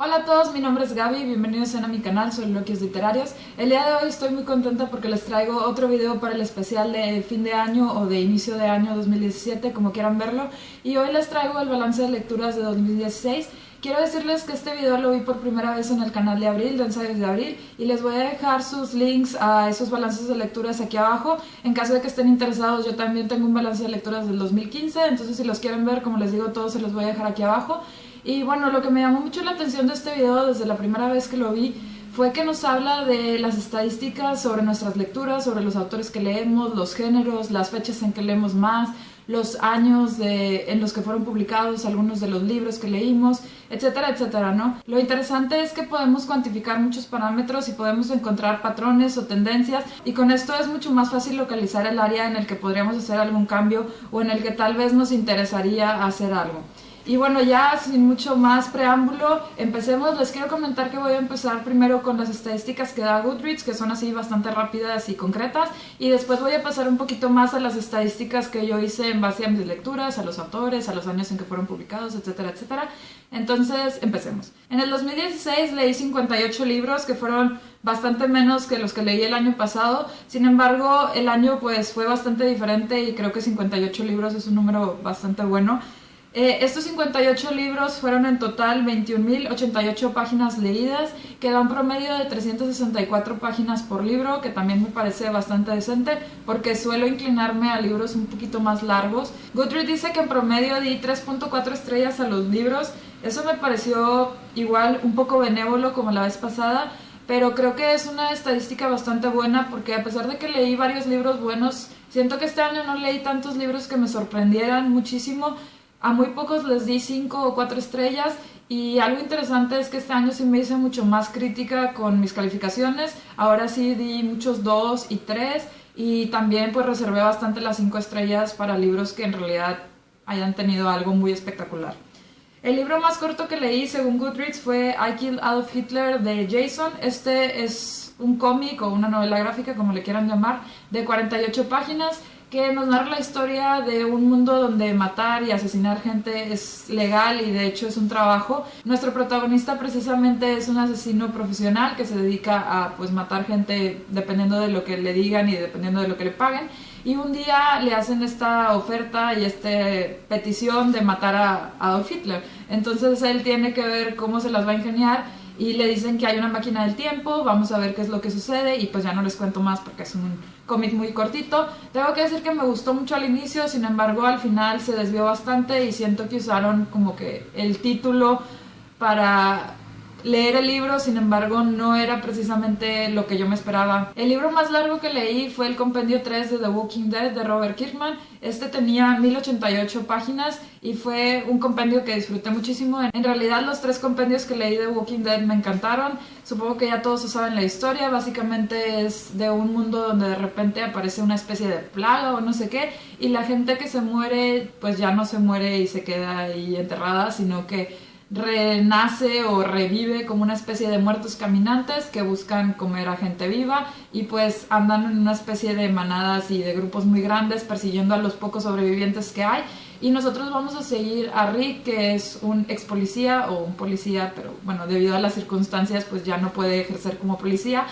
Hola a todos, mi nombre es Gaby, bienvenidos a mi canal, soy Loquis Literarios. El día de hoy estoy muy contenta porque les traigo otro video para el especial de fin de año o de inicio de año 2017, como quieran verlo. Y hoy les traigo el balance de lecturas de 2016. Quiero decirles que este video lo vi por primera vez en el canal de Abril, de Ensayos de Abril, y les voy a dejar sus links a esos balances de lecturas aquí abajo. En caso de que estén interesados, yo también tengo un balance de lecturas del 2015, entonces si los quieren ver, como les digo, todos se los voy a dejar aquí abajo. Y bueno, lo que me llamó mucho la atención de este video desde la primera vez que lo vi fue que nos habla de las estadísticas sobre nuestras lecturas, sobre los autores que leemos, los géneros, las fechas en que leemos más, los años en los que fueron publicados algunos de los libros que leímos, etcétera, etcétera, ¿no? Lo interesante es que podemos cuantificar muchos parámetros y podemos encontrar patrones o tendencias, y con esto es mucho más fácil localizar el área en el que podríamos hacer algún cambio o en el que tal vez nos interesaría hacer algo. Y bueno, ya sin mucho más preámbulo, empecemos. Les quiero comentar que voy a empezar primero con las estadísticas que da Goodreads, que son así bastante rápidas y concretas, y después voy a pasar un poquito más a las estadísticas que yo hice en base a mis lecturas, a los autores, a los años en que fueron publicados, etcétera, etcétera. Entonces, empecemos. En el 2016 leí 58 libros, que fueron bastante menos que los que leí el año pasado. Sin embargo, el año pues fue bastante diferente y creo que 58 libros es un número bastante bueno. Estos 58 libros fueron en total 21.088 páginas leídas, que da un promedio de 364 páginas por libro, que también me parece bastante decente porque suelo inclinarme a libros un poquito más largos. Goodreads dice que en promedio di 3.4 estrellas a los libros. Eso me pareció igual un poco benévolo como la vez pasada, pero creo que es una estadística bastante buena porque a pesar de que leí varios libros buenos, siento que este año no leí tantos libros que me sorprendieran muchísimo. A muy pocos les di 5 o 4 estrellas, y algo interesante es que este año sí me hice mucho más crítica con mis calificaciones. Ahora sí di muchos 2 y 3, y también pues reservé bastante las 5 estrellas para libros que en realidad hayan tenido algo muy espectacular. El libro más corto que leí según Goodreads fue I Killed Adolf Hitler de Jason. Este es un cómic o una novela gráfica, como le quieran llamar, de 48 páginas, que nos narra la historia de un mundo donde matar y asesinar gente es legal y de hecho es un trabajo. Nuestro protagonista precisamente es un asesino profesional que se dedica a pues matar gente dependiendo de lo que le digan y dependiendo de lo que le paguen. Y un día le hacen esta oferta y esta petición de matar a Adolf Hitler. Entonces él tiene que ver cómo se las va a ingeniar, y le dicen que hay una máquina del tiempo. Vamos a ver qué es lo que sucede, y pues ya no les cuento más porque es un cómic muy cortito. Tengo que decir que me gustó mucho al inicio, sin embargo al final se desvió bastante y siento que usaron como que el título para leer el libro, sin embargo no era precisamente lo que yo me esperaba. El libro más largo que leí fue el compendio 3 de The Walking Dead de Robert Kirkman. Este tenía 1088 páginas y fue un compendio que disfruté muchísimo. En realidad los 3 compendios que leí de Walking Dead me encantaron. Supongo que ya todos saben la historia. Básicamente es de un mundo donde de repente aparece una especie de plaga o no sé qué, y la gente que se muere pues ya no se muere y se queda ahí enterrada, sino que renace o revive como una especie de muertos caminantes que buscan comer a gente viva, y pues andan en una especie de manadas y de grupos muy grandes persiguiendo a los pocos sobrevivientes que hay. Y nosotros vamos a seguir a Rick, que es un ex policía o un policía, pero bueno, debido a las circunstancias pues ya no puede ejercer como policía,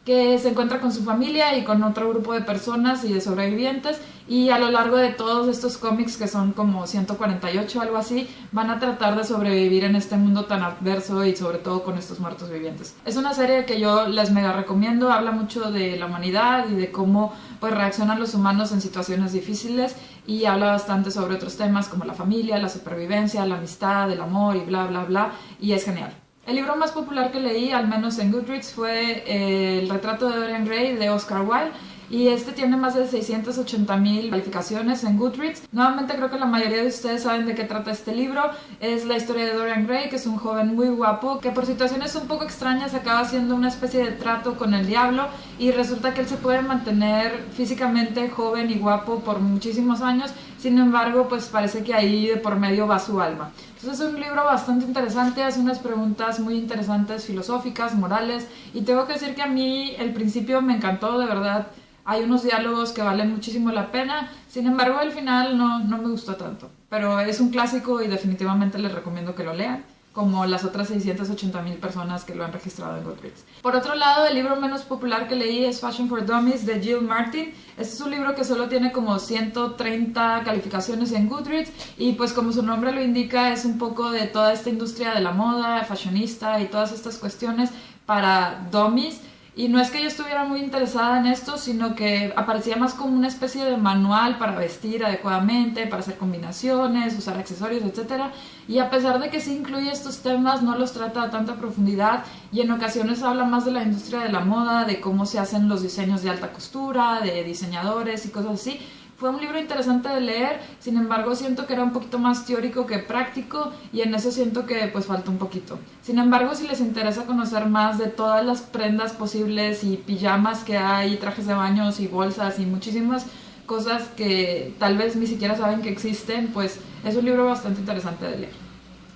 que se encuentra con su familia y con otro grupo de personas y de sobrevivientes, y a lo largo de todos estos cómics, que son como 148 algo así, van a tratar de sobrevivir en este mundo tan adverso y sobre todo con estos muertos vivientes. Es una serie que yo les mega recomiendo. Habla mucho de la humanidad y de cómo pues reaccionan los humanos en situaciones difíciles, y habla bastante sobre otros temas como la familia, la supervivencia, la amistad, el amor y bla bla bla, y es genial. El libro más popular que leí, al menos en Goodreads, fue El retrato de Dorian Gray de Oscar Wilde, y este tiene más de 680,000 calificaciones en Goodreads. Nuevamente creo que la mayoría de ustedes saben de qué trata este libro. Es la historia de Dorian Gray, que es un joven muy guapo que por situaciones un poco extrañas acaba haciendo una especie de trato con el diablo, y resulta que él se puede mantener físicamente joven y guapo por muchísimos años. Sin embargo pues parece que ahí de por medio va su alma. Entonces es un libro bastante interesante, hace unas preguntas muy interesantes, filosóficas, morales, y tengo que decir que a mí el principio me encantó, de verdad. Hay unos diálogos que valen muchísimo la pena, sin embargo el final no me gustó tanto, pero es un clásico y definitivamente les recomiendo que lo lean. como las otras 680,000 personas que lo han registrado en Goodreads. Por otro lado, el libro menos popular que leí es Fashion for Dummies de Jill Martin. Este es un libro que solo tiene como 130 calificaciones en Goodreads y pues como su nombre lo indica es un poco de toda esta industria de la moda, fashionista y todas estas cuestiones para dummies. Y no es que yo estuviera muy interesada en esto, sino que aparecía más como una especie de manual para vestir adecuadamente, para hacer combinaciones, usar accesorios, etc. Y a pesar de que sí incluye estos temas, no los trata a tanta profundidad y en ocasiones habla más de la industria de la moda, de cómo se hacen los diseños de alta costura, de diseñadores y cosas así. Fue un libro interesante de leer, sin embargo siento que era un poquito más teórico que práctico y en eso siento que pues falta un poquito. Sin embargo, si les interesa conocer más de todas las prendas posibles y pijamas que hay, trajes de baños y bolsas y muchísimas cosas que tal vez ni siquiera saben que existen, pues es un libro bastante interesante de leer.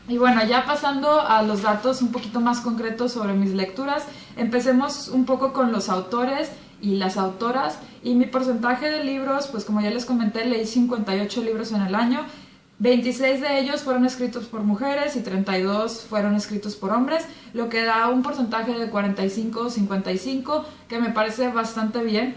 Y bueno, ya pasando a los datos un poquito más concretos sobre mis lecturas, empecemos un poco con los autores y las autoras. Y mi porcentaje de libros, pues como ya les comenté, leí 58 libros en el año. 26 de ellos fueron escritos por mujeres y 32 fueron escritos por hombres, lo que da un porcentaje de 45-55, que me parece bastante bien.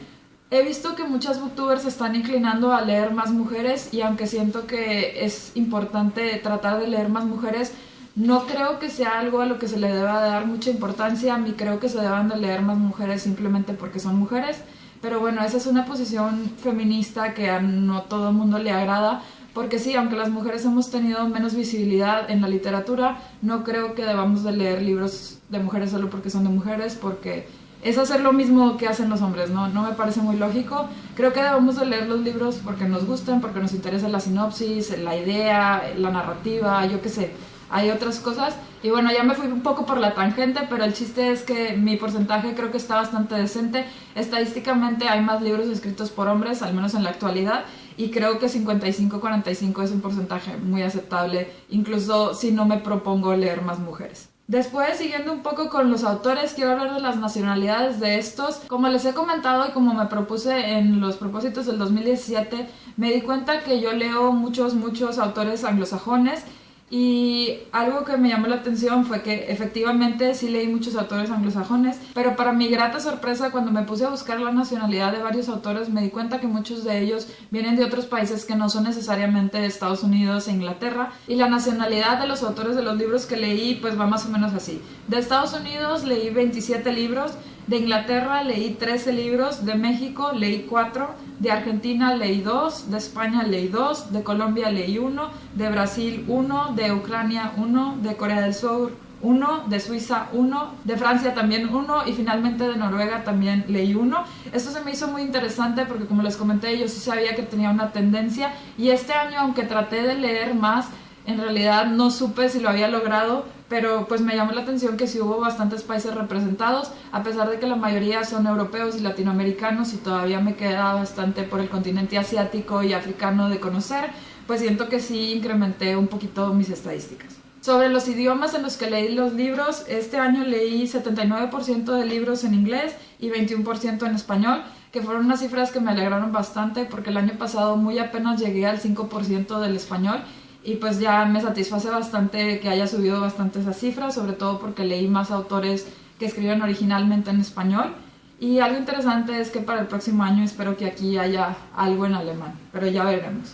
He visto que muchas booktubers se están inclinando a leer más mujeres y aunque siento que es importante tratar de leer más mujeres, no creo que sea algo a lo que se le deba dar mucha importancia. A mí creo que se deban de leer más mujeres simplemente porque son mujeres. Pero bueno, esa es una posición feminista que a no todo el mundo le agrada. Porque sí, aunque las mujeres hemos tenido menos visibilidad en la literatura, no creo que debamos de leer libros de mujeres solo porque son de mujeres, porque es hacer lo mismo que hacen los hombres, ¿no? No me parece muy lógico. Creo que debemos de leer los libros porque nos gustan, porque nos interesa la sinopsis, la idea, la narrativa, yo qué sé. Hay otras cosas. Y bueno, ya me fui un poco por la tangente, pero el chiste es que mi porcentaje creo que está bastante decente. Estadísticamente hay más libros escritos por hombres, al menos en la actualidad, y creo que 55-45 es un porcentaje muy aceptable, incluso si no me propongo leer más mujeres. Después, siguiendo un poco con los autores, quiero hablar de las nacionalidades de estos. Como les he comentado y como me propuse en los propósitos del 2017, me di cuenta que yo leo muchos autores anglosajones. Y algo que me llamó la atención fue que efectivamente sí leí muchos autores anglosajones, pero para mi grata sorpresa cuando me puse a buscar la nacionalidad de varios autores me di cuenta que muchos de ellos vienen de otros países que no son necesariamente Estados Unidos e Inglaterra, y la nacionalidad de los autores de los libros que leí pues va más o menos así. De Estados Unidos leí 27 libros, de Inglaterra leí 13 libros, de México leí 4, de Argentina leí 2, de España leí 2, de Colombia leí 1, de Brasil 1, de Ucrania 1, de Corea del Sur 1, de Suiza 1, de Francia también 1 y finalmente de Noruega también leí 1. Esto se me hizo muy interesante porque, como les comenté, yo sí sabía que tenía una tendencia y este año, aunque traté de leer más, en realidad no supe si lo había logrado, pero pues me llamó la atención que sí hubo bastantes países representados, a pesar de que la mayoría son europeos y latinoamericanos y todavía me queda bastante por el continente asiático y africano de conocer, pues siento que sí incrementé un poquito mis estadísticas. Sobre los idiomas en los que leí los libros, este año leí 79% de libros en inglés y 21% en español, que fueron unas cifras que me alegraron bastante porque el año pasado muy apenas llegué al 5% del español. Y pues ya me satisface bastante que haya subido bastante esa cifra, sobre todo porque leí más autores que escriben originalmente en español. Y algo interesante es que para el próximo año espero que aquí haya algo en alemán, pero ya veremos.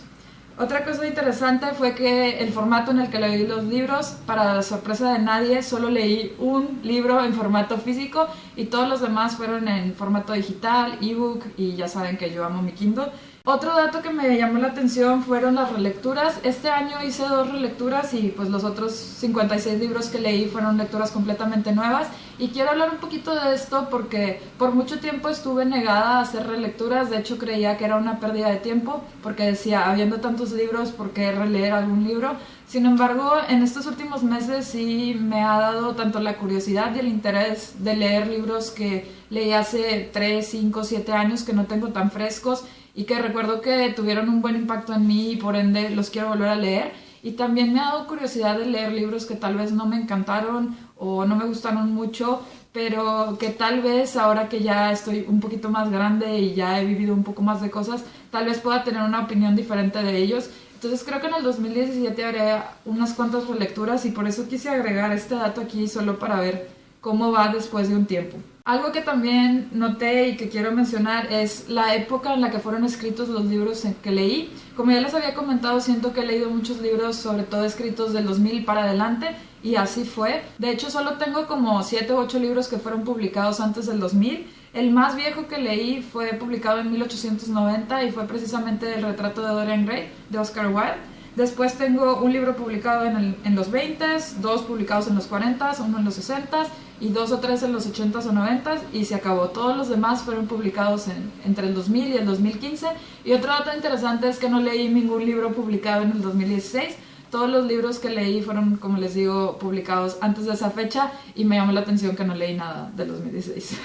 Otra cosa interesante fue que el formato en el que leí los libros, para la sorpresa de nadie, solo leí un libro en formato físico y todos los demás fueron en formato digital, ebook, y ya saben que yo amo mi Kindle. Otro dato que me llamó la atención fueron las relecturas. Este año hice 2 relecturas y pues los otros 56 libros que leí fueron lecturas completamente nuevas. Y quiero hablar un poquito de esto porque por mucho tiempo estuve negada a hacer relecturas. De hecho creía que era una pérdida de tiempo porque decía, habiendo tantos libros, ¿por qué releer algún libro? Sin embargo, en estos últimos meses sí me ha dado tanto la curiosidad y el interés de leer libros que leí hace 3, 5, 7 años que no tengo tan frescos y que recuerdo que tuvieron un buen impacto en mí y por ende los quiero volver a leer. Y también me ha dado curiosidad de leer libros que tal vez no me encantaron o no me gustaron mucho, pero que tal vez ahora que ya estoy un poquito más grande y ya he vivido un poco más de cosas, tal vez pueda tener una opinión diferente de ellos. Entonces creo que en el 2017 haré unas cuantas relecturas y por eso quise agregar este dato aquí solo para ver cómo va después de un tiempo. Algo que también noté y que quiero mencionar es la época en la que fueron escritos los libros que leí. Como ya les había comentado, siento que he leído muchos libros, sobre todo escritos del 2000 para adelante, y así fue. De hecho, solo tengo como 7 u 8 libros que fueron publicados antes del 2000. El más viejo que leí fue publicado en 1890 y fue precisamente El retrato de Dorian Gray, de Oscar Wilde. Después tengo un libro publicado en los 20s, 2 publicados en los 40s, uno en los 60s y 2 o 3 en los 80s o 90s y se acabó. Todos los demás fueron publicados entre el 2000 y el 2015. Y otro dato interesante es que no leí ningún libro publicado en el 2016. Todos los libros que leí fueron, como les digo, publicados antes de esa fecha y me llamó la atención que no leí nada del 2016.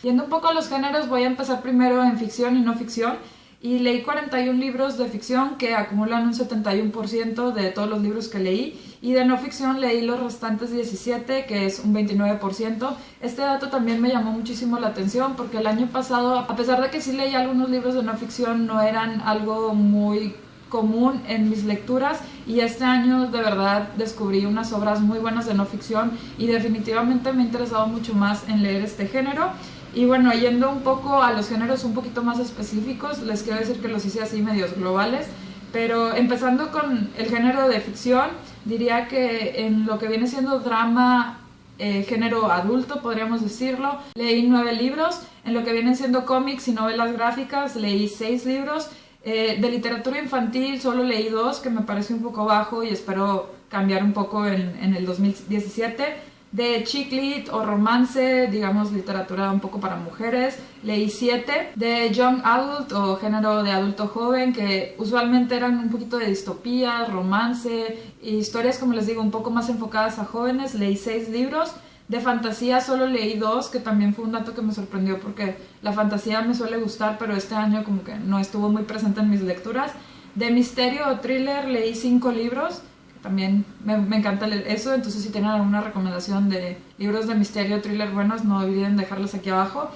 Yendo un poco a los géneros, voy a empezar primero en ficción y no ficción. Y leí 41 libros de ficción que acumulan un 71% de todos los libros que leí, y de no ficción leí los restantes 17, que es un 29%. Este dato también me llamó muchísimo la atención porque el año pasado, a pesar de que sí leí algunos libros de no ficción, no eran algo muy común en mis lecturas, y este año de verdad descubrí unas obras muy buenas de no ficción y definitivamente me ha interesado mucho más en leer este género. Y bueno, yendo un poco a los géneros un poquito más específicos, les quiero decir que los hice así medios globales, pero empezando con el género de ficción, diría que en lo que viene siendo drama, género adulto, podríamos decirlo, leí 9 libros. En lo que vienen siendo cómics y novelas gráficas, leí 6 libros. De literatura infantil solo leí 2, que me parece un poco bajo y espero cambiar un poco en el 2017. De chick lit o romance, digamos literatura un poco para mujeres, leí 7. De young adult o género de adulto joven, que usualmente eran un poquito de distopía, romance, historias, como les digo, un poco más enfocadas a jóvenes, leí 6 libros. De fantasía solo leí 2, que también fue un dato que me sorprendió porque la fantasía me suele gustar, pero este año como que no estuvo muy presente en mis lecturas. De misterio o thriller leí 5 libros. También me encanta leer eso, entonces si tienen alguna recomendación de libros de misterio o thriller buenos, no olviden dejarlos aquí abajo.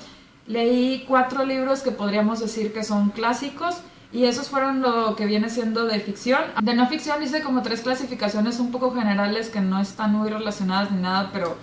Leí 4 libros que podríamos decir que son clásicos, y esos fueron lo que viene siendo de ficción. De no ficción hice como 3 clasificaciones un poco generales que no están muy relacionadas ni nada, pero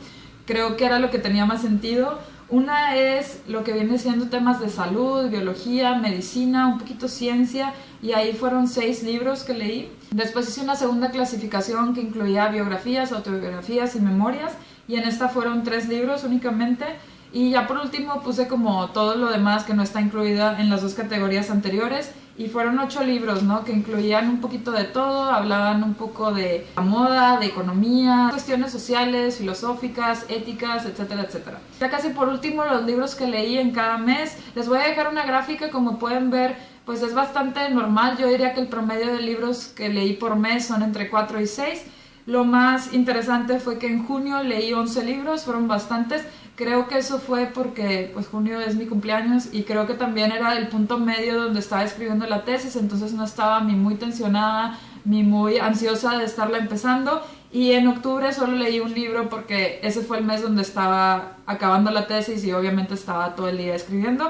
creo que era lo que tenía más sentido. Una es lo que viene siendo temas de salud, biología, medicina, un poquito ciencia, y ahí fueron 6 libros que leí. Después hice una segunda clasificación que incluía biografías, autobiografías y memorias, y en esta fueron 3 libros únicamente. Y ya por último puse como todo lo demás que no está incluido en las 2 categorías anteriores, y fueron 8 libros, ¿no? Que incluían un poquito de todo, hablaban un poco de la moda, de economía, cuestiones sociales, filosóficas, éticas, etcétera, etcétera. Ya casi por último, los libros que leí en cada mes. Les voy a dejar una gráfica, como pueden ver, pues es bastante normal. Yo diría que el promedio de libros que leí por mes son entre 4 y 6. Lo más interesante fue que en junio leí 11 libros, fueron bastantes. Creo que eso fue porque pues junio es mi cumpleaños y creo que también era el punto medio donde estaba escribiendo la tesis, entonces no estaba ni muy tensionada ni muy ansiosa de estarla empezando. Y en octubre solo leí un libro porque ese fue el mes donde estaba acabando la tesis y obviamente estaba todo el día escribiendo.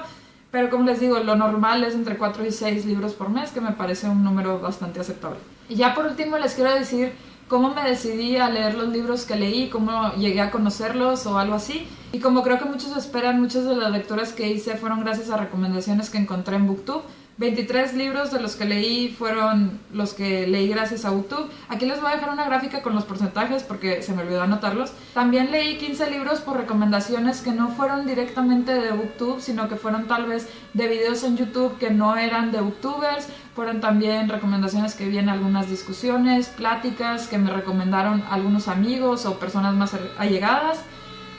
Pero como les digo, lo normal es entre 4 y 6 libros por mes, que me parece un número bastante aceptable. Y ya por último les quiero decir cómo me decidí a leer los libros que leí, cómo llegué a conocerlos o algo así. Y como creo que muchos esperan, muchas de las lecturas que hice fueron gracias a recomendaciones que encontré en BookTube. 23 libros de los que leí fueron los que leí gracias a BookTube. Aquí les voy a dejar una gráfica con los porcentajes porque se me olvidó anotarlos. También leí 15 libros por recomendaciones que no fueron directamente de BookTube, sino que fueron tal vez de videos en YouTube que no eran de BookTubers. Fueron también recomendaciones que vi en algunas discusiones, pláticas que me recomendaron algunos amigos o personas más allegadas.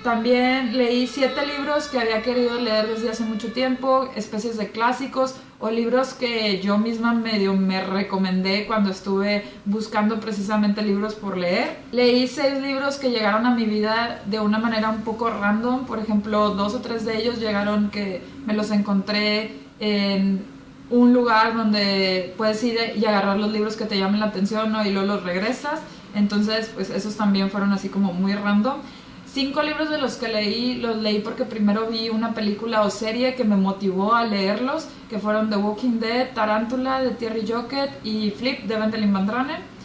También leí 7 libros que había querido leer desde hace mucho tiempo, especies de clásicos o libros que yo misma medio me recomendé cuando estuve buscando precisamente libros por leer. Leí 6 libros que llegaron a mi vida de una manera un poco random. Por ejemplo, 2 o 3 de ellos llegaron que me los encontré en un lugar donde puedes ir y agarrar los libros que te llamen la atención, ¿no? Y luego los regresas. Entonces, pues esos también fueron así como muy random. 5 libros de los que leí, los leí porque primero vi una película o serie que me motivó a leerlos, que fueron The Walking Dead, Tarántula de Thierry Jocket y Flip de Wendelin Van Dranen.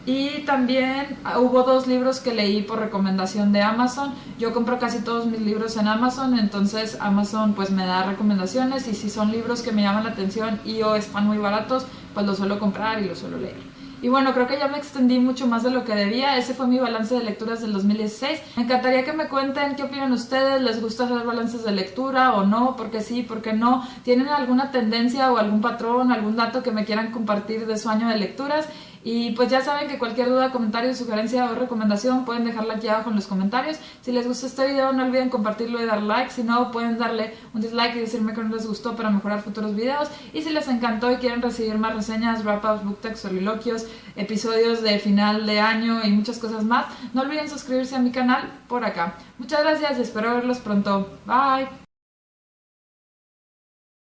Y también hubo 2 libros que leí por recomendación de Amazon. Yo compro casi todos mis libros en Amazon, entonces Amazon pues me da recomendaciones, y si son libros que me llaman la atención y o están muy baratos, pues los suelo comprar y los suelo leer. Y bueno, creo que ya me extendí mucho más de lo que debía. Ese fue mi balance de lecturas del 2016. Me encantaría que me cuenten qué opinan ustedes. ¿Les gusta hacer balances de lectura o no? ¿Por qué sí? ¿Por qué no? ¿Tienen alguna tendencia o algún patrón, algún dato que me quieran compartir de su año de lecturas? Y pues ya saben que cualquier duda, comentario, sugerencia o recomendación pueden dejarla aquí abajo en los comentarios. Si les gustó este video, no olviden compartirlo y dar like. Si no, pueden darle un dislike y decirme que no les gustó para mejorar futuros videos. Y si les encantó y quieren recibir más reseñas, wrap-ups, book text, soliloquios, episodios de final de año y muchas cosas más, no olviden suscribirse a mi canal por acá. Muchas gracias y espero verlos pronto. Bye.